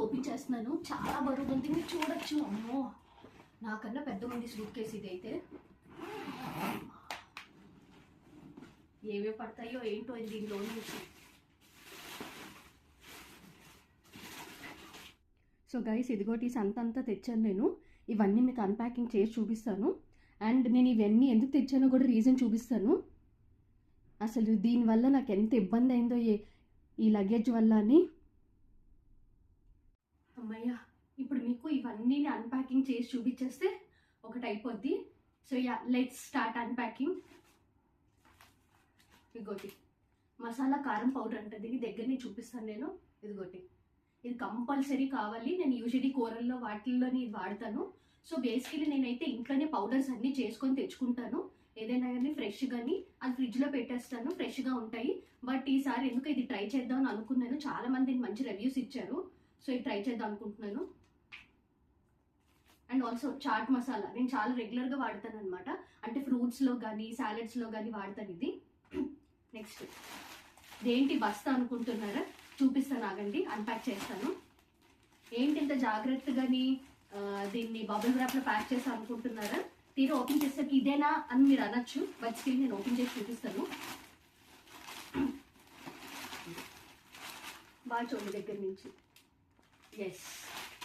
Open చేస్తున్నాను. చాలా బరువు ఉంది, మీరు చూడొచ్చు. అమ్మో, నాకన్నా పెద్ద ఉంది సూట్ కేసు ఇది. అయితే ఏవే పడతాయో ఏంటో దీనిలో నుంచి. సో గైస్, ఇదిగోటి సంతంతా తెచ్చాను నేను. ఇవన్నీ మీకు అన్ప్యాకింగ్ చేసి చూపిస్తాను. అండ్ నేను ఇవన్నీ ఎందుకు తెచ్చానో కూడా రీజన్ చూపిస్తాను. అసలు దీనివల్ల నాకు ఎంత ఇబ్బంది అయిందో ఈ లగేజ్ వల్ల అని. అమ్మయ్య, ఇప్పుడు మీకు ఇవన్నీ అన్ప్యాకింగ్ చేసి చూపించేస్తే ఒకటి అయిపోద్ది. So yeah, let's start unpacking. ఇదిగోటి మసాలా కారం పౌడర్ అంటది, ఇది దగ్గరనే చూపిస్తాను నేను. ఇదిగోటి, ఇది కంపల్సరీ కావాలి. నేను యూజువలీ కూరల్లో వాటిల్లోని ఇది వాడతాను. సో బేసికలీ నేనైతే ఇంట్లోనే పౌడర్స్ అన్నీ చేసుకొని తెచ్చుకుంటాను. ఏదైనా కానీ ఫ్రెష్ కానీ అది ఫ్రిడ్జ్లో పెట్టేస్తాను, ఫ్రెష్గా ఉంటాయి. బట్ ఈసారి ఎందుకు ఇది ట్రై చేద్దాం అని అనుకున్నాను. చాలా మంది మంచి రివ్యూస్ ఇచ్చారు. సో ఇది ట్రై చేద్దాం అనుకుంటున్నాను. అండ్ ఆల్సో చాట్ మసాలా నేను చాలా రెగ్యులర్గా వాడతాను అనమాట. అంటే ఫ్రూట్స్లో కానీ సాలెడ్స్లో కానీ వాడతాను ఇది. నెక్స్ట్ ఇదేంటి బస్తా అనుకుంటున్నారా? చూపిస్తాను, ఆగండి, అన్ప్యాక్ చేస్తాను. ఏంటి ఇంత జాగ్రత్తగాని దీన్ని బబుల్ ర్యాప్లో ప్యాక్ చేస్తాను అనుకుంటున్నారా? తీరా ఓపెన్ చేసాక ఇదేనా అని మీరు అనొచ్చు. బట్ స్టిల్ నేను ఓపెన్ చేసి చూపిస్తాను. బాగా చూడండి దగ్గర నుంచి. ఎస్,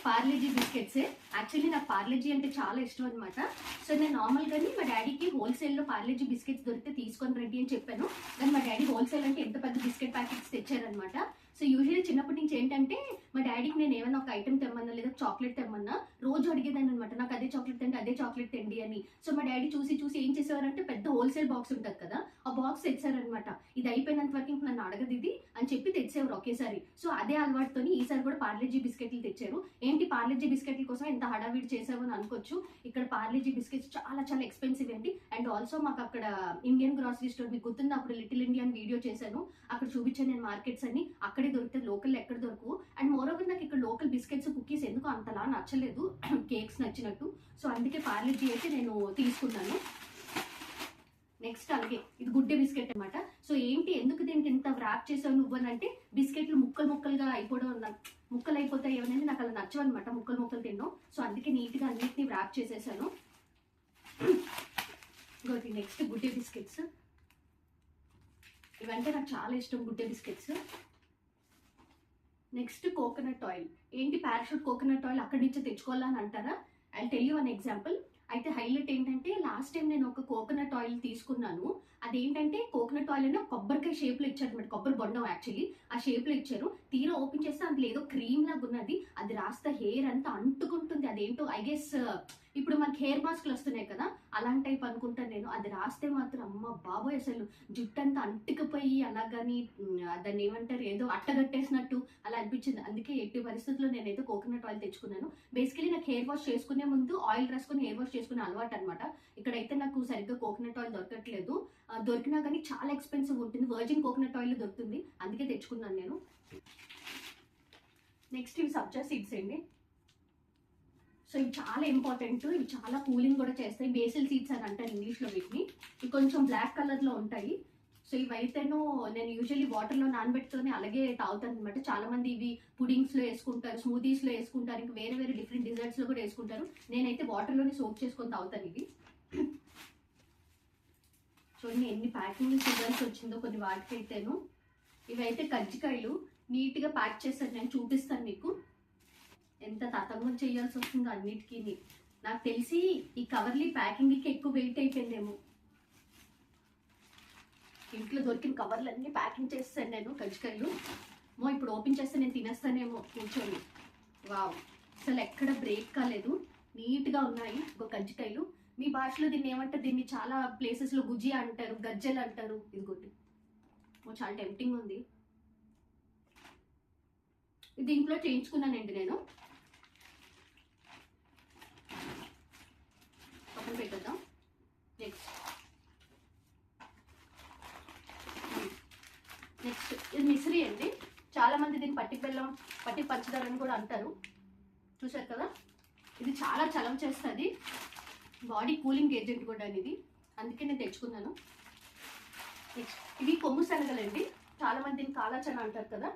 పార్లేజీ బిస్కెట్సే. యాక్చువల్లీ నాకు పార్లేజీ అంటే చాలా ఇష్టం అనమాట. సో నేను నార్మల్గాని మా డాడీకి హోల్సేల్లో పార్లేజీ బిస్కెట్స్ దొరికితే తీసుకొని రండి అని చెప్పాను. కానీ మా డాడీ హోల్సేల్ అంటే ఎంత పెద్ద బిస్కెట్ ప్యాకెట్స్ తెచ్చారనమాట. సో యూజువల్లీ చిన్నప్పటి నుంచి ఏంటంటే మా డాడీకి నేను ఏమైనా ఒక ఐటమ్ తెమ్మన్నా లేదా చాక్లెట్ తెమ్మన్నా రోజు అడిగేదాన్ని అనమాట, నాకు అదే చాక్లెట్ తెండి అదే చాక్లెట్ తెండి అని. సో మా డాడీ చూసి చూసి ఏం చేసేవారంటే పెద్ద హోల్సేల్ బాక్స్ ఉంటుంది కదా, ఆ బాక్స్ తెచ్చారనమాట. ఇది అయిపోయినంత వరకు ఇంక నన్ను అడగదు ఇది అని చెప్పి తెచ్చేవారు ఒకేసారి. సో అదే అలవాటుతోని ఈసారి కూడా పార్లేజీ బిస్కెట్లు తెచ్చారు. ఏంటి పార్లేజీ బిస్కెట్ల కోసం ఎంత హడావిడి చేసావు అని అనుకోవచ్చు. ఇక్కడ పార్లేజీ బిస్కెట్స్ చాలా చాలా ఎక్స్పెన్సివ్ అండి. అండ్ ఆల్సో మాకు అక్కడ ఇండియన్ గ్రాసరీ స్టోర్, మీకు గుర్తుంది అప్పుడు లిటిల్ ఇండియన్ వీడియో చేశాను, అక్కడ చూపించాను నేను మార్కెట్స్ అని. అక్కడే దొరుకుతాయి, లోకల్ ఎక్కడ దొరకవు. అండ్ మోరోవర్ నాకు ఇక్కడ లోకల్ బిస్కెట్స్ కుకీస్ ఎందుకు అంతలా నచ్చలేదు, కేక్స్ నచ్చినట్టు. సో అందుకే పార్లేజీ అయితే నేను తీసుకున్నాను. నెక్స్ట్ అలాగే ఇది గుడ్డే బిస్కెట్ అనమాట. సో ఏంటి ఎందుకు దీనికి ఇంత వ్రాప్ చేసావు నువ్వు అని అంటే, బిస్కెట్లు ముక్కలు ముక్కలుగా అయిపోవడం, ముక్కలు అయిపోతాయి ఏమనేది నాకు అలా నచ్చవన్నమాట, ముక్కలు ముక్కలు తిన్నాం. సో అందుకే నీట్గా అన్నిటిని వ్రాప్ చేసేసాను. ఇంకోటి నెక్స్ట్ గుడ్డే బిస్కెట్స్. ఇవంటే నాకు చాలా ఇష్టం, గుడ్డే బిస్కెట్స్. Next coconut oil. ఏంటి పారాషూట్ కోకోనట్ ఆయిల్ అక్కడి నుంచే తెచ్చుకోవాలని అంటారా? I tell you one example. అయితే హైలైట్ ఏంటంటే లాస్ట్ టైం నేను ఒక కోకోనట్ ఆయిల్ తీసుకున్నాను. అదేంటంటే కోకోనట్ ఆయిల్ అని కొబ్బరికాయ షేప్లో ఇచ్చారు అనమాట, కొబ్బరి బొండం యాక్చువల్లీ ఆ షేప్లో ఇచ్చారు. తీరా ఓపెన్ చేస్తే అందులో ఏదో క్రీమ్ లాగా ఉన్నది. అది రాస్తే హెయిర్ అంతా అంటుకుంటుంది. అదేంటో ఐ గెస్ ఇప్పుడు మనకి హెయిర్ మాస్క్లు వస్తున్నాయి కదా, అలాంటి టైప్ అనుకుంటాను నేను. అది రాస్తే మాత్రం అమ్మ బాబోయ్, అసలు జుట్టు అంతా అంటుకుపోయి అలాగని దాన్ని ఏమంటారు, ఏదో అట్టగట్టేసినట్టు అలా అనిపించింది. అందుకే ఎట్టి పరిస్థితుల్లో నేనైతే కోకోనట్ ఆయిల్ తెచ్చుకున్నాను. బేసికలీ నాకు హెయిర్ వాష్ చేసుకునే ముందు ఆయిల్ రాసుకుని హెయిర్ వాష్ చేసుకునే అలవాటు అనమాట. ఇక్కడైతే నాకు సరిగ్గా కోకోనట్ ఆయిల్ దొరకట్లేదు. దొరికినా కానీ చాలా ఎక్స్పెన్సివ్ ఉంటుంది. వర్జిన్ కోకోనట్ ఆయిల్ దొరుకుతుంది, అందుకే తెచ్చుకున్నాను నేను. నెక్స్ట్ ఇవి సబ్జా సీడ్స్ అండి. సో ఇవి చాలా ఇంపార్టెంట్, ఇవి చాలా కూలింగ్ కూడా చేస్తాయి. బేసిల్ సీడ్స్ అని అంటారు ఇంగ్లీష్లో వీటిని. ఇవి కొంచెం బ్లాక్ కలర్లో ఉంటాయి. సో ఇవైతేనో నేను యూజువల్లీ వాటర్లో నానబెట్టుకొని అలాగే తాగుతాను అనమాట. చాలా మంది ఇవి పుడింగ్స్లో వేసుకుంటారు, స్మూతీస్లో వేసుకుంటారు, ఇంకా వేరే వేరే డిఫరెంట్ డిజర్ట్స్లో కూడా వేసుకుంటారు. నేనైతే వాటర్లోనే సోప్ చేసుకొని తాగుతాను ఇవి. చూడండి ఎన్ని ప్యాకింగ్ చూడాల్సి వచ్చిందో కొన్ని వాటికైతేను. ఇవైతే కజ్జికాయలు నీట్గా ప్యాక్ చేశాను, నేను చూపిస్తాను మీకు. ఎంత తతంగం చేయాల్సి వస్తుందో అన్నిటికీ. నాకు తెలిసి ఈ కవర్లీ ప్యాకింగ్కి ఎక్కువ వెయిట్ అయిపోయిందేమో. ఇంట్లో దొరికిన కవర్లు అన్నీ ప్యాకింగ్ చేస్తాను నేను కజ్జికాయలు. ఇప్పుడు ఓపెన్ చేస్తే నేను తినేస్తానేమో కూర్చొని. వావ్, అసలు ఎక్కడ బ్రేక్ కాలేదు, నీట్గా ఉన్నాయి ఒక కజ్జికాయలు. మీ భాషలో దీన్ని ఏమంటారు? దీన్ని చాలా ప్లేసెస్లో గుజియా అంటారు, గజ్జలు అంటారు. ఇదిగోటి చాలా టెంప్టింగ్ ఉంది. దీంట్లో చేయించుకున్నానండి నేను. పక్కన పెట్టేద్దాం. నెక్స్ట్ ఇది మిశ్రీ అండి. చాలా మంది దీన్ని పట్టి బెల్లం, పట్టి పంచదార అని కూడా అంటారు. చూసారు కదా, ఇది చాలా చలవ చేస్తుంది, బాడీ కూలింగ్ ఏజెంట్ కూడా ఇది, అందుకే నేను తెచ్చుకున్నాను. నెక్స్ట్ ఇవి కొమ్ము శనగలండి. చాలా మంది దీన్ని కాలా చన అంటారు కదా,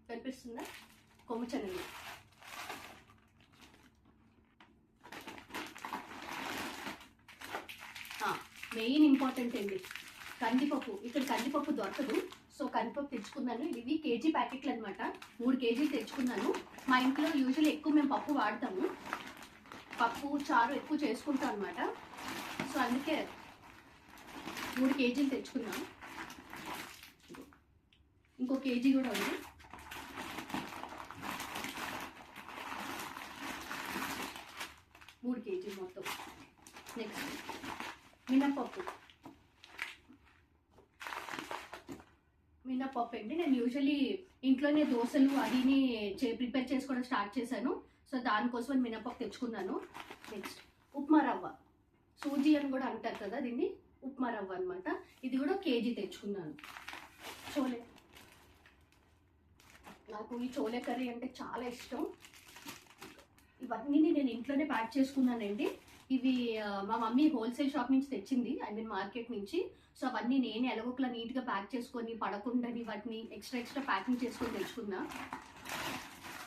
కనిపిస్తుందా? కొమ్ము శనగలు. మెయిన్ ఇంపార్టెంట్ అండి కందిపప్పు. ఇక్కడ కందిపప్పు దొరకదు, సో కందిపప్పు తెచ్చుకున్నాను. ఇవి కేజీ ప్యాకెట్లు అనమాట, 3 కేజీలు తెచ్చుకున్నాను. మా ఇంట్లో యూజువల్లీ ఎక్కువ మేము పప్పు వాడతాము, పప్పు చారు ఎక్కువ చేసుకుంటాం అనమాట. సో అందుకే 3 కేజీలు తెచ్చుకున్నాను. ఇంకో కేజీ కూడా ఉంది. మూడు కేజీలు మొత్తం. నెక్స్ట్ మినప్పప్పు. మినప్పప్పు అండి, నేను యూజువల్లీ ఇంట్లోనే దోశలు అదిని ప్రిపేర్ చేసుకోవడం స్టార్ట్ చేశాను. సో దానికోసం మినప్పప్పు తెచ్చుకున్నాను. నెక్స్ట్ ఉప్మా రవ్వ, సూజీ అని కూడా అంటారు కదా దీన్ని, ఉప్మా రవ్వ అనమాట. ఇది కూడా కేజీ తెచ్చుకున్నాను. చోలే, నాకు ఈ చోలే కర్రీ అంటే చాలా ఇష్టం. ఇవన్నీ నేను ఇంట్లోనే ప్యాక్ చేసుకున్నానండి. ఇవి మా మమ్మీ హోల్సేల్ షాప్ నుంచి తెచ్చింది, ఐ మీన్ మార్కెట్ నుంచి. సో అవన్నీ నేనే ఎలాగోకలా నీట్గా ప్యాక్ చేసుకొని పడకుండాని వాటిని ఎక్స్ట్రా ప్యాకింగ్ చేసుకొని తెచ్చుకున్నా.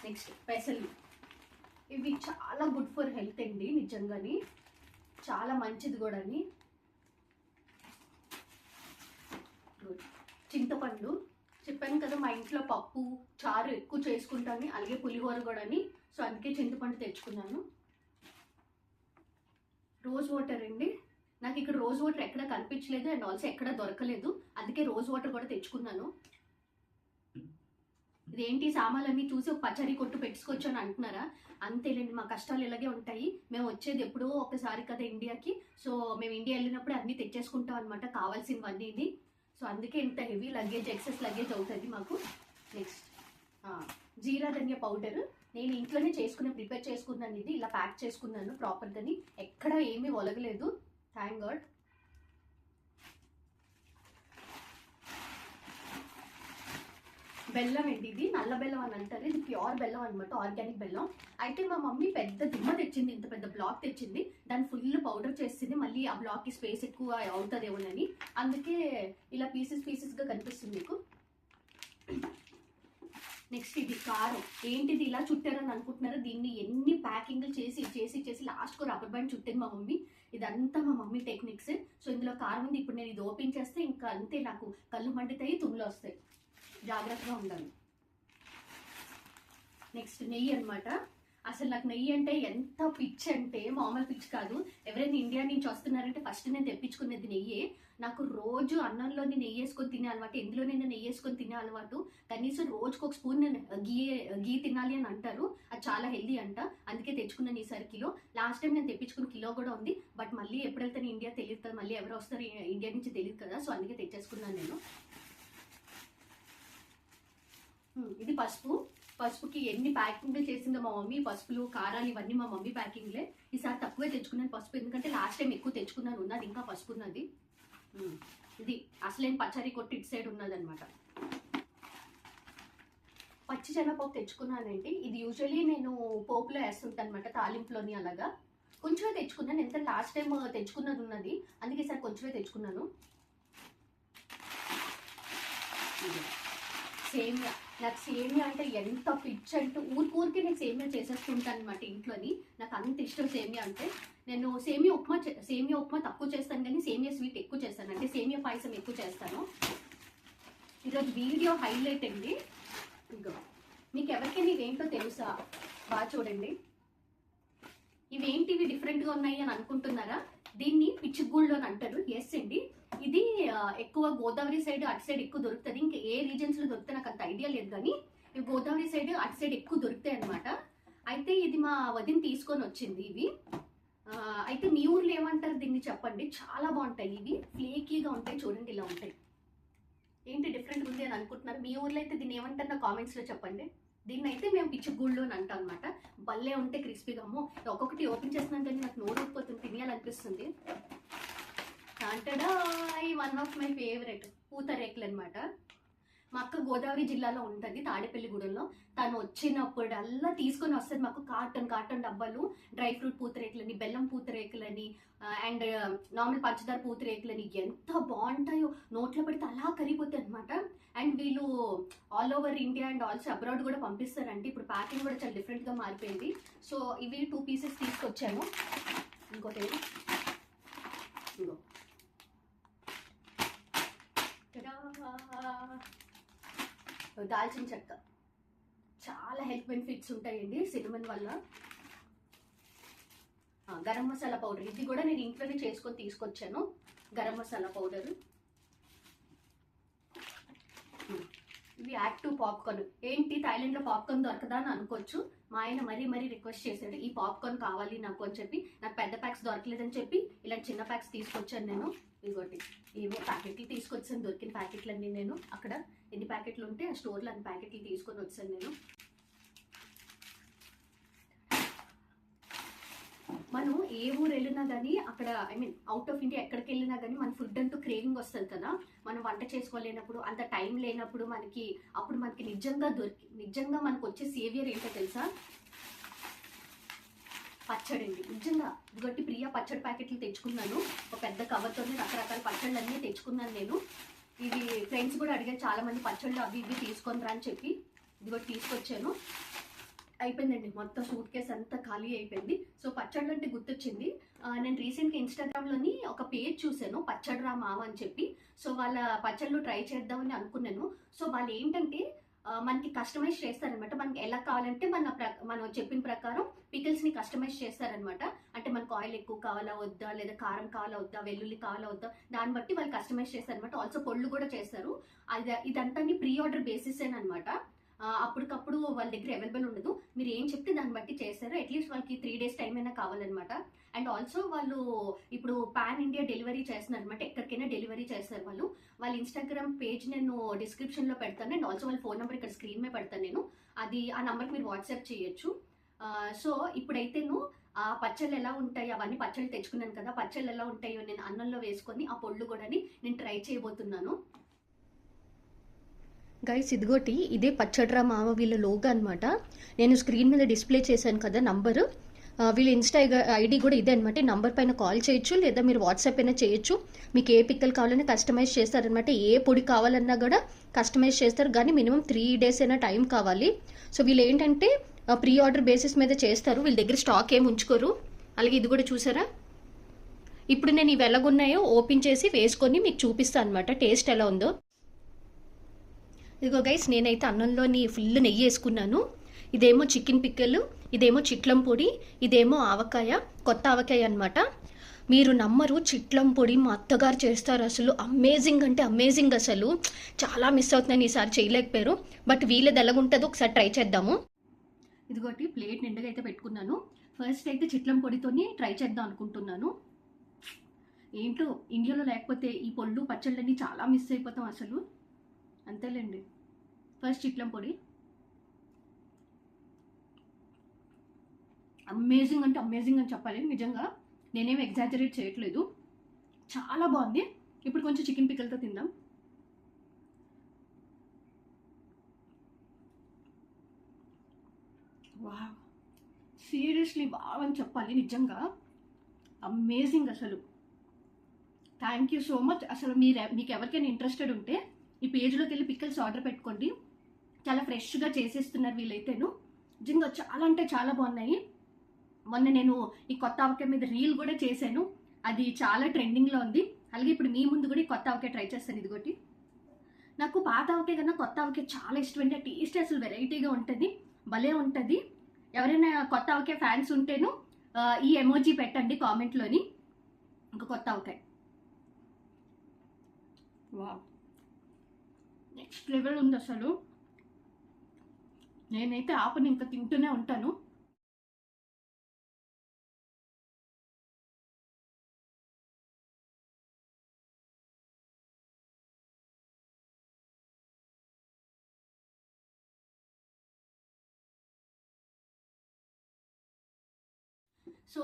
నెక్స్ట్ పెసలు. ఇవి చాలా గుడ్ ఫర్ హెల్త్ అండి, నిజంగాని చాలా మంచిది కూడా అని. చింతపండు, చెప్పాను కదా మా ఇంట్లో పప్పు చారు ఎక్కువ చేసుకుంటాను, అలాగే పులిహోర కూడా అని. సో అందుకే చింతపండు తెచ్చుకున్నాను. రోజ్ వాటర్ అండి, నాకు ఇక్కడ రోజ్ వాటర్ ఎక్కడ కనిపించలేదు అండ్ ఆల్సో ఎక్కడ దొరకలేదు, అందుకే రోజ్ వాటర్ కూడా తెచ్చుకున్నాను. ఇదేంటి సామాన్లన్నీ చూసి ఒక పచారీ కొట్టు పెట్టుకోవచ్చు అని అంటున్నారా? అంతేలేండి, మా కష్టాలు ఇలాగే ఉంటాయి. మేము వచ్చేది ఎప్పుడో ఒకసారి కదా ఇండియాకి. సో మేము ఇండియా వెళ్ళినప్పుడు అన్నీ తెచ్చేసుకుంటాం అనమాట, కావాల్సినవన్నీ. ఇది సో అందుకే ఇంత హెవీ లగేజ్, ఎక్సెస్ లగేజ్ అవుతుంది మాకు. నెక్స్ట్ జీరా ధనియా పౌడర్, నేను ఇంట్లోనే ప్రిపేర్ చేసుకున్నాను. ఇది ఇలా ప్యాక్ చేసుకున్నాను ప్రాపర్గాని, ఎక్కడ ఏమీ ఒలగలేదు, థ్యాంక్ గాడ్. బెల్లం అండి, ఇది నల్ల బెల్లం అని అంటారు, ఇది ప్యూర్ బెల్లం అనమాట, ఆర్గానిక్ బెల్లం. అయితే మా మమ్మీ పెద్ద దిమ్మ తెచ్చింది, ఇంత పెద్ద బ్లాక్ తెచ్చింది, దాన్ని ఫుల్ పౌడర్ చేసింది. మళ్ళీ ఆ బ్లాక్కి స్పేస్ ఎక్కువ అవుతుందేమోనని, అందుకే ఇలా పీసెస్గా కనిపిస్తుంది మీకు. నెక్స్ట్ ఇది కారం. ఏంటిది ఇలా చుట్టారని అనుకుంటున్నారా? దీన్ని ఎన్ని ప్యాకింగ్లు చేసి లాస్ట్కు రబ్బర్ బ్యాండ్ చుట్టింది మా మమ్మీ. ఇదంతా మా మమ్మీ టెక్నిక్స్. సో ఇందులో కారం ఉంది. ఇప్పుడు నేను ఇది ఓపెన్ చేస్తే ఇంకా అంతే, నాకు కళ్ళు మండుతాయి, తుమ్ములు వస్తాయి, జాగ్రత్తగా ఉండాలి. నెక్స్ట్ నెయ్యి అనమాట. అసలు నాకు నెయ్యి అంటే ఎంత పిచ్చి అంటే మామూలు పిచ్చి కాదు. ఎవరైనా ఇండియా నుంచి వస్తున్నారంటే ఫస్ట్ నేను తెప్పించుకునేది నెయ్యి. నాకు రోజు అన్నంలోని నెయ్యి వేసుకొని తినే అలవాటు, ఎందులోనైనా నెయ్యి వేసుకొని తినే అలవాటు. కనీసం రోజుకు ఒక స్పూన్ గీ తినాలి అని అంటారు, అది చాలా హెల్దీ అంట. అందుకే తెచ్చుకున్నాను ఈసారి కిలో. లాస్ట్ టైం నేను తెప్పించుకున్న కిలో కూడా ఉంది, బట్ మళ్ళీ ఎప్పుడు వెళ్తాను ఇండియా తెలియదు కదా, మళ్ళీ ఎవరు వస్తారు ఇండియా నుంచి తెలియదు కదా, సో అందుకే తెచ్చేసుకున్నాను నేను. ఇది పసుపు. పసుపుకి ఎన్ని ప్యాకింగ్లు చేసిందో మా మమ్మీ, పసుపులు కారాలు ఇవన్నీ మా మమ్మీ ప్యాకింగ్లే. ఈసారి తక్కువే తెచ్చుకున్నాను పసుపు, ఎందుకంటే లాస్ట్ టైం ఎక్కువ తెచ్చుకున్నాను, ఉన్నది ఇంకా పసుపు ఉన్నది. ఇది అసలేం పచారీ కొట్టి ఇటు సైడ్ ఉన్నదనమాట. పచ్చి శనగపప్పు తెచ్చుకున్నానండి. ఇది యూజువల్లీ నేను పోపులో వేస్తుంటాను అనమాట, తాలింపులోని. అలాగా కొంచెమే తెచ్చుకున్నాను, ఎంత లాస్ట్ టైం తెచ్చుకున్నది ఉన్నది, అందుకే ఈసారి కొంచెమే తెచ్చుకున్నాను. సేమియా, నాకు సేమియా అంటే ఎంత పిచ్చి అంటే ఊరికి నేను సేమియా చేసేస్తుంటాను అనమాట ఇంట్లోని. నాకు అంత ఇష్టం సేమియా అంటే. నేను సేమియా ఉప్మా తక్కువ చేస్తాను, కానీ సేమియా స్వీట్ ఎక్కువ చేస్తాను, అంటే సేమియా పాయసం ఎక్కువ చేస్తాను. ఈరోజు వీడియో హైలైట్ అండి. ఇగో మీకు ఎవరికైనా ఇవేంటో తెలుసా? బాగా చూడండి, ఇవేంటివి డిఫరెంట్గా ఉన్నాయి అని అనుకుంటున్నారా? దీన్ని పిచ్చిగూళ్ళు అని అంటారు. ఎస్ అండి, ఇది ఎక్కువ గోదావరి సైడ్ అటు సైడ్ ఎక్కువ దొరుకుతుంది. ఇంకా ఏ రీజన్స్లో దొరికితే నాకు అంత ఐడియా లేదు, కానీ ఇవి గోదావరి సైడ్ అటు సైడ్ ఎక్కువ దొరుకుతాయి అనమాట. అయితే ఇది మా వదిన తీసుకొని వచ్చింది ఇవి. అయితే మీ ఊర్లో ఏమంటారు దీన్ని చెప్పండి, చాలా బాగుంటాయి ఇవి, ఫ్లేకీగా ఉంటాయి, చూడండి ఇలా ఉంటాయి. ఏంటి డిఫరెంట్ ఉంది అని అనుకుంటున్నారు? మీ ఊర్లో అయితే దీన్ని ఏమంటారు నా కామెంట్స్లో చెప్పండి. దీన్ని అయితే మేము పిచ్చిగూళ్ళు అని అంటాం అనమాట. భలే ఉంటే క్రిస్పీగా. అమ్మో ఒక్కొక్కటి ఓపెన్ చేస్తున్నాను కానీ నాకు నోరు ఊరిపోతుంది, తినేయాలనిపిస్తుంది. అంటాడా వన్ ఆఫ్ మై ఫేవరెట్ పూతరేకులు అనమాట. మా అక్క గోదావరి జిల్లాలో ఉంటుంది, తాడేపల్లిగూడెంలో. తను వచ్చినప్పుడల్లా తీసుకొని వస్తుంది మాకు కాటన్ డబ్బాలు, డ్రై ఫ్రూట్ పూతరేకులని, బెల్లం పూతరేకులని, అండ్ నార్మల్ పంచదార పూతరేకులని. ఎంత బాగుంటాయో, నోట్లో పెడితే అలా కరిగిపోతాయి అనమాట. అండ్ వీళ్ళు all over India and also abroad కూడా పంపిస్తారంటే. ఇప్పుడు ప్యాకింగ్ కూడా చాలా డిఫరెంట్గా మారిపోయింది. సో ఇవి 2 పీసెస్ తీసుకొచ్చాను. ఇంకోటి ఇంకో దాల్చిన చెక్క, చాలా హెల్త్ బెనిఫిట్స్ ఉంటాయండి సినమన్ వల్ల. గరం మసాలా పౌడర్, ఇది కూడా నేను ఇంట్లోనే చేసుకొని తీసుకొచ్చాను. గరం మసాలా పౌడర్. ఇవి యాక్టివ్ పాప్కార్న్. ఏంటి థాయిలాండ్లో పాప్కార్న్ దొరకదా అని అనుకోవచ్చు. మా ఆయన మరీ రిక్వెస్ట్ చేశాడు, ఈ పాప్కార్న్ కావాలి నాకు అని చెప్పి. నాకు పెద్ద ప్యాక్స్ దొరకలేదని చెప్పి ఇలా చిన్న ప్యాక్స్ తీసుకొచ్చాను నేను. ఇదిగోటి ఏవో ప్యాకెట్లు తీసుకొచ్చాను, దొరికిన ప్యాకెట్లన్నీ. నేను అక్కడ ఎన్ని ప్యాకెట్లు ఉంటే ఆ స్టోర్లో అన్ని ప్యాకెట్లు తీసుకొని వచ్చాను నేను. మనం ఏ ఊరు వెళ్ళినా కానీ అక్కడ, I mean out of India ఎక్కడికి వెళ్ళినా కానీ మన ఫుడ్ అంటూ క్రేవింగ్ వస్తుంది కదా. మనం వంట చేసుకోలేనప్పుడు, అంత టైం లేనప్పుడు అప్పుడు మనకి నిజంగా మనకు వచ్చే సేవియర్ ఏంటో తెలుసా? పచ్చడి అండి. నిజంగా ఇదిగోటి ప్రియా పచ్చడి ప్యాకెట్లు తెచ్చుకున్నాను. ఒక పెద్ద కవర్తోనే రకరకాల పచ్చళ్ళు అన్నీ తెచ్చుకున్నాను నేను. ఇవి ఫ్రెండ్స్ కూడా అడిగారు చాలా మంది, పచ్చళ్ళు అవి ఇవి తీసుకొని రా అని చెప్పి. ఇదిగోటి తీసుకొచ్చాను. అయిపోయిందండి, మొత్తం సూట్ కేసు అంతా ఖాళీ అయిపోయింది. సో పచ్చళ్ళు అంటే గుర్తొచ్చింది, నేను రీసెంట్గా ఇన్స్టాగ్రామ్లోని ఒక పేజ్ చూశాను, పచ్చడి రా మామ అని చెప్పి. సో వాళ్ళ పచ్చళ్ళు ట్రై చేద్దామని అనుకున్నాను. సో వాళ్ళు ఏంటంటే మనకి కస్టమైజ్ చేస్తారనమాట. మనకి ఎలా కావాలంటే మనం చెప్పిన ప్రకారం పికిల్స్ని కస్టమైజ్ చేస్తారనమాట. అంటే మనకు ఆయిల్ ఎక్కువ కావాలా వద్దా, లేదా కారం కావాలా వద్దా, వెల్లుల్లి కావాలా వద్దా, దాన్ని బట్టి వాళ్ళు కస్టమైజ్ చేస్తారనమాట. ఆల్సో పొళ్ళు కూడా చేస్తారు. ఇదంతా ప్రీ ఆర్డర్ బేసిస్ అనమాట. అప్పటికప్పుడు వాళ్ళ దగ్గర అవైలబుల్ ఉండదు. మీరు ఏం చెప్తే దాన్ని బట్టి చేస్తారు. అట్లీస్ట్ వాళ్ళకి 3 days టైం అయినా కావాలన్నమాట. అండ్ ఆల్సో వాళ్ళు ఇప్పుడు పాన్ ఇండియా డెలివరీ చేస్తున్నారు అనమాట. ఎక్కడికైనా డెలివరీ చేస్తారు వాళ్ళు. వాళ్ళ ఇన్స్టాగ్రామ్ పేజ్ నేను డిస్క్రిప్షన్లో పెడతాను. అండ్ ఆల్సో వాళ్ళ ఫోన్ నెంబర్ ఇక్కడ స్క్రీన్ మీద పెడతాను నేను. ఆ నెంబర్కి మీరు వాట్సాప్ చేయొచ్చు. సో ఇప్పుడైతేను ఆ పచ్చళ్ళు ఎలా ఉంటాయి, అవన్నీ పచ్చళ్ళు తెచ్చుకున్నాను కదా, పచ్చళ్ళు ఎలా ఉంటాయో నేను అన్నంలో వేసుకొని ఆ పొళ్ళు కూడా నేను ట్రై చేయబోతున్నాను. గైస్ ఇదిగోటి ఇదే పచ్చడ్రా మామ వీళ్ళ లోగో అనమాట. నేను స్క్రీన్ మీద డిస్ప్లే చేశాను కదా నంబరు, వీళ్ళ ఇన్స్టా ఐడి కూడా ఇదే అనమాట. నంబర్ పైన కాల్ చేయొచ్చు, లేదా మీరు వాట్సాప్ అయినా చేయొచ్చు. మీకు ఏ పిక్కలు కావాలన్నా కస్టమైజ్ చేస్తారనమాట. ఏ పొడి కావాలన్నా కూడా కస్టమైజ్ చేస్తారు, కానీ మినిమం 3 days అయినా టైం కావాలి. సో వీళ్ళు ఏంటంటే ప్రీ ఆర్డర్ బేసిస్ మీద చేస్తారు. వీళ్ళ దగ్గర స్టాక్ ఏమి ఉంచుకోరు. అలాగే ఇది కూడా చూసారా, ఇప్పుడు నేను ఇవి ఎలాగున్నాయో ఓపెన్ చేసి వేసుకొని మీకు చూపిస్తాను అనమాట టేస్ట్ ఎలా ఉందో. ఇదిగో గైస్, నేనైతే అన్నంలోని ఫుల్ నెయ్యి వేసుకున్నాను. ఇదేమో చికెన్ పిక్కలు, ఇదేమో చిట్లం పొడి, ఇదేమో ఆవకాయ, కొత్త ఆవకాయ అనమాట. మీరు నమ్మరు, చిట్లం పొడి మా అత్తగారు చేస్తారు. అసలు అమేజింగ్ అంటే అమేజింగ్. అసలు చాలా మిస్ అవుతున్నాను, ఈసారి చేయలేకపోయారు. బట్ వీళ్ళది ఎలాగుంటుందో ఒకసారి ట్రై చేద్దాము. ఇదిగోటి ప్లేట్ నిండుగా అయితే పెట్టుకున్నాను. ఫస్ట్ అయితే చిట్లం పొడితోని ట్రై చేద్దాం అనుకుంటున్నాను. ఏంటో ఇండియాలో లేకపోతే ఈ పొళ్ళు పచ్చళ్ళని చాలా మిస్ అయిపోతాం అసలు. అంతేలేండి. ఫస్ట్ చిట్లం పొడి అమేజింగ్ అంటే అమేజింగ్ అని చెప్పాలి. నిజంగా నేనేమి ఎగ్జాజరేట్ చేయట్లేదు, చాలా బాగుంది. ఇప్పుడు కొంచెం చికెన్ పిక్కలతో తిందాం. వావ్, సీరియస్లీ వావ్ అని చెప్పాలి. నిజంగా అమేజింగ్ అసలు. Thank you so much. అసలు మీకు ఎవరికైనా ఇంట్రెస్టెడ్ ఉంటే ఈ పేజ్లోకి వెళ్ళి పిక్కల్స్ ఆర్డర్ పెట్టుకోండి. చాలా ఫ్రెష్గా చేసేస్తున్నారు వీళ్ళైతేను. నిజంగా చాలా అంటే చాలా బాగున్నాయి. మొన్న నేను ఈ కొత్త ఆవకాయ మీద రీల్ కూడా చేశాను, అది చాలా ట్రెండింగ్లో ఉంది. అలాగే ఇప్పుడు మీ ముందు కూడా ఈ కొత్త ఆవకాయ ట్రై చేస్తాను. ఇదిగోటి నాకు పాత ఆవకాయ కన్నా కొత్త ఆవకాయ చాలా ఇష్టం అండి. ఆ టేస్ట్ అసలు వెరైటీగా ఉంటుంది, భలే ఉంటుంది. ఎవరైనా కొత్త ఆవకాయ ఫ్యాన్స్ ఉంటేను ఈ ఎమోజీ పెట్టండి కామెంట్లోని. ఇంకా కొత్త ఆవకాయ వావ్, నెక్స్ట్ లెవెల్ ఉంది అసలు. నేనైతే ఆపని, ఇంకా తింటూనే ఉంటాను. సో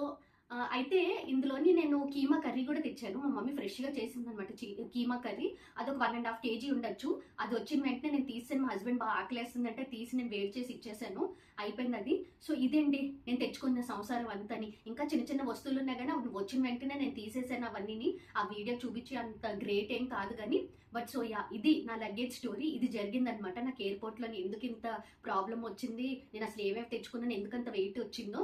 అయితే ఇందులోని నేను కీమా కర్రీ కూడా తెచ్చాను. మా మమ్మీ ఫ్రెష్గా చేసింది అనమాట కీమా కర్రీ. అదొక 1.5 kg ఉండొచ్చు. అది వచ్చిన వెంటనే నేను తీసాను. మా హస్బెండ్ బాగా ఆకలేస్తుందంటే తీసి నేను వేడి చేసి ఇచ్చేసాను. అయిపోయింది అది. సో ఇదేంటి నేను తెచ్చుకున్న సంసారం అంతని. ఇంకా చిన్న చిన్న వస్తువులు ఉన్నాయి కానీ అవి వచ్చిన వెంటనే నేను తీసేసాను అవన్నీ. ఆ వీడియో చూపించి అంత గ్రేట్ ఏం కాదు కానీ. బట్ సో ఇది నా లగేజ్ స్టోరీ. ఇది జరిగిందనమాట నాకు ఎయిర్పోర్ట్లోని. ఎందుకు ఇంత ప్రాబ్లం వచ్చింది, నేను అసలు ఏమేమి తెచ్చుకున్నాను, ఎందుకంత వెయిట్ వచ్చిందో.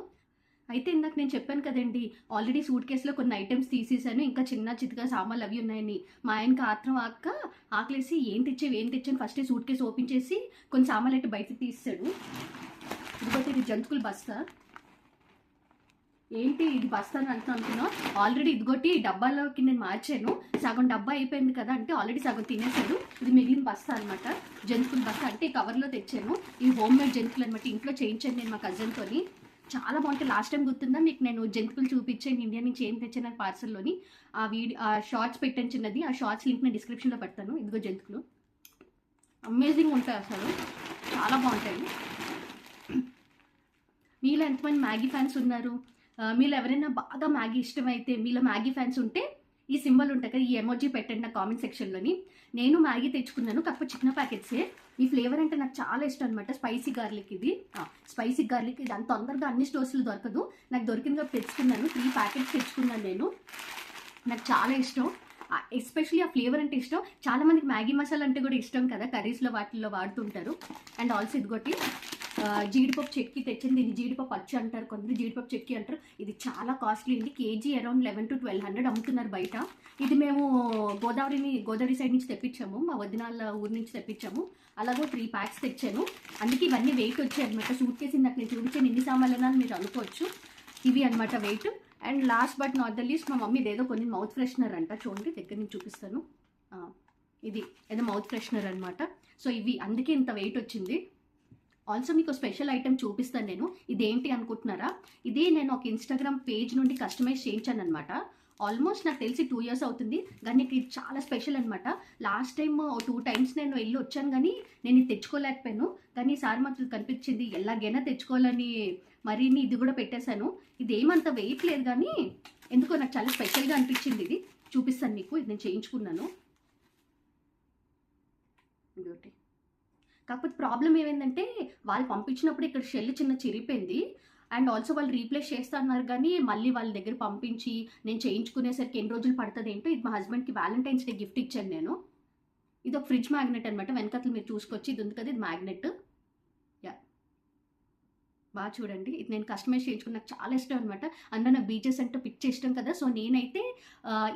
అయితే ఇందాక నేను చెప్పాను కదండి, ఆల్రెడీ సూట్ కేసులో కొన్ని ఐటమ్స్ తీసేసాను, ఇంకా చిన్న చితక సామాన్లు అవి ఉన్నాయని. మా ఆయనకి ఆత్రం ఆకలేసి ఏం తెచ్చాను ఫస్ట్ సూట్ కేసు ఓపెన్ చేసి కొన్ని సామాన్లు అయితే బయటకు తీసాడు. ఇదిగోటి ఇది జంతుకుల బస్తా. ఏంటి ఇది బస్తా అని అనుకున్నాను. ఆల్రెడీ ఇదిగోటి డబ్బాలోకి నేను మార్చాను, సగం డబ్బా అయిపోయింది కదా అంటే ఆల్రెడీ సగం తినేసాడు. ఇది మిగిలిన బస్తా అనమాట, జంతుకుల బస్తా. అంటే కవర్లో తెచ్చాను, ఇవి హోమ్ మేడ్ జంతుకులు అనమాట, ఇంట్లో చేయించాను నేను మా కజిన్తోని. చాలా బాగుంటాయి. లాస్ట్ టైం గుర్తుందా మీకు, నేను జంతుకులు చూపించాను ఇండియా నుంచి ఏం తెచ్చాను పార్సల్లోని. ఆ షార్ట్స్ పెట్టాను చిన్నది, ఆ షార్ట్స్ లింక్ నేను డిస్క్రిప్షన్లో పెడతాను. ఇదిగో జంతుకులు అమేజింగ్ ఉంటాయి, అసలు చాలా బాగుంటాయి. మీలో ఎంతమంది మ్యాగీ ఫ్యాన్స్ ఉన్నారు? మీలో ఎవరైనా బాగా మ్యాగీ ఇష్టమైతే, మీలో మ్యాగీ ఫ్యాన్స్ ఉంటే ఈ సింబల్ ఉంటుంది కదా, ఈ ఎమోజీ పెట్టండి నా కామెంట్ సెక్షన్లోని. నేను మ్యాగీ తెచ్చుకున్నాను, కాకపోతే చిన్న ప్యాకెట్సే. ఈ ఫ్లేవర్ అంటే నాకు చాలా ఇష్టం అనమాట, స్పైసీ గార్లిక్. ఇది స్పైసీ గార్లిక్, ఇది అంత తొందరగా అన్ని స్టోర్స్లో దొరకదు, నాకు దొరికిందిగా తెచ్చుకున్నాను. 3 ప్యాకెట్స్ తెచ్చుకున్నాను నేను. నాకు చాలా ఇష్టం, ఎస్పెషలీ ఆ ఫ్లేవర్ అంటే ఇష్టం. చాలా మందికి మ్యాగీ మసాలా అంటే కూడా ఇష్టం కదా, కర్రీస్లో వాటిల్లో వాడుతుంటారు. అండ్ ఆల్సో ఇదిగోటి జీడిపప్పు చెక్కి తెచ్చింది. దీన్ని జీడిపప్పు అచ్చు అంటారు, కొందరు జీడిపప్పు చెక్కి అంటారు. ఇది చాలా కాస్ట్లీ అండి, కేజీ అరౌండ్ 1100 to 1200 అమ్ముతున్నారు బయట. ఇది మేము గోదావరి సైడ్ నుంచి తెప్పించాము, మా వదినాల ఊరి నుంచి తెప్పించాము. అలాగే 3 ప్యాక్స్ తెచ్చాను, అందుకే ఇవన్నీ వెయిట్ వచ్చాయి అనమాట. సూట్ కేసు నాకు నేను చూపించాను ఎన్ని సామాన్లు మీరు అనుకోవచ్చు, ఇవి అనమాట weight. And last but not the least, మా మమ్మీ ఏదో కొన్ని మౌత్ ఫ్రెషనర్ అంట, చూడండి దగ్గర నుంచి చూపిస్తాను. ఇది ఏదో మౌత్ ఫ్రెషనర్ అనమాట. సో ఇవి అందుకే ఇంత వెయిట్ వచ్చింది. ఆల్సో మీకు స్పెషల్ ఐటెం చూపిస్తాను నేను. ఇదేంటి అనుకుంటున్నారా? ఇది నేను ఒక ఇన్స్టాగ్రామ్ పేజ్ నుండి కస్టమైజ్ చేయించాను అనమాట. ఆల్మోస్ట్ నాకు తెలిసి 2 years అవుతుంది, కానీ ఇది చాలా స్పెషల్ అనమాట. లాస్ట్ టైం 2 times నేను వెళ్ళి వచ్చాను, కానీ నేను ఇది తెచ్చుకోలేకపోయాను. కానీ ఈసారి మాత్రం కనిపించింది, ఎలాగైనా తెచ్చుకోవాలని మరీ ఇది కూడా పెట్టేశాను. ఇది ఏమంత వెయిట్ లేదు, కానీ ఎందుకో నాకు చాలా స్పెషల్గా అనిపించింది. ఇది చూపిస్తాను మీకు, ఇది నేను చేయించుకున్నాను. బ్యూటీ. కాకపోతే ప్రాబ్లం ఏమైందంటే, వాళ్ళు పంపించినప్పుడు ఇక్కడ షెల్ చిన్న చిరిగిపోయింది. అండ్ ఆల్సో వాళ్ళు రీప్లేస్ చేస్తా అన్నారు, కానీ మళ్ళీ వాళ్ళ దగ్గర పంపించి నేను చేయించుకునేసరికి ఎన్ని రోజులు పడుతుంది ఏంటో. ఇది మా హస్బెండ్కి వ్యాలంటైన్స్ డే గిఫ్ట్ ఇచ్చాను నేను. ఇది ఒక ఫ్రిడ్జ్ మ్యాగ్నెట్ అనమాట, వెనకట్లు మీరు చూసుకొచ్చి ఇది ఉంది కదా, ఇది మ్యాగ్నెట్. యా, బాగా చూడండి. ఇది నేను కస్టమైజ్ చేయించుకుని, నాకు చాలా ఇష్టం అనమాట. అందులో నాకు బీచెస్ అంటే పిచ్చి ఇష్టం కదా, సో నేనైతే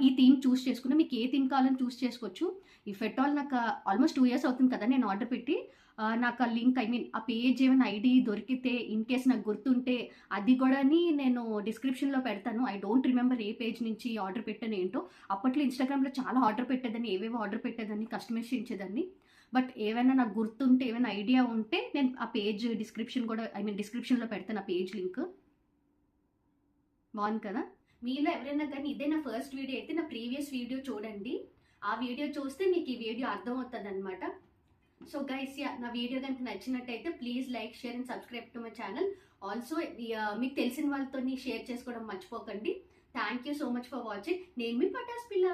ఈ థీమ్ చూస్ చేసుకున్నా. మీకు ఏ థీమ్ కావాలని చూస్ చేసుకోవచ్చు. ఇఫ్ ఎట్ ఆల్ నాకు ఆల్మోస్ట్ 2 years అవుతుంది కదా నేను ఆర్డర్ పెట్టి. నాకు ఆ లింక్, ఆ పేజ్ ఏమైనా ఐడి దొరికితే, ఇన్ కేస్ నాకు గుర్తుంటే అది కూడా నేను డిస్క్రిప్షన్లో పెడతాను. I don't remember A page నుంచి ఆర్డర్ పెట్టాను ఏంటో. అప్పట్లో ఇన్స్టాగ్రామ్లో చాలా ఆర్డర్ పెట్టేదాన్ని, ఏవేవో ఆర్డర్ పెట్టేదాన్ని, కస్టమైజ్ చేయించేదాన్ని. బట్ ఏమైనా నాకు గుర్తుంటే, ఏమైనా ఐడియా ఉంటే నేను ఆ పేజ్ డిస్క్రిప్షన్లో పెడతాను ఆ పేజ్ లింక్. బాగుంది కదా? మీలో ఎవరైనా కానీ ఇదే నా ఫస్ట్ వీడియో అయితే నా ప్రీవియస్ వీడియో చూడండి. ఆ వీడియో చూస్తే మీకు ఈ వీడియో అర్థమవుతుంది అనమాట. సో గైస్, నా వీడియో కనుక నచ్చినట్టయితే please like, share and subscribe to my channel. Also మీకు తెలిసిన వాళ్ళతో షేర్ చేసుకోవడం మర్చిపోకండి. Thank you so much for watching. నేను మీ పటాస్ పిల్ల.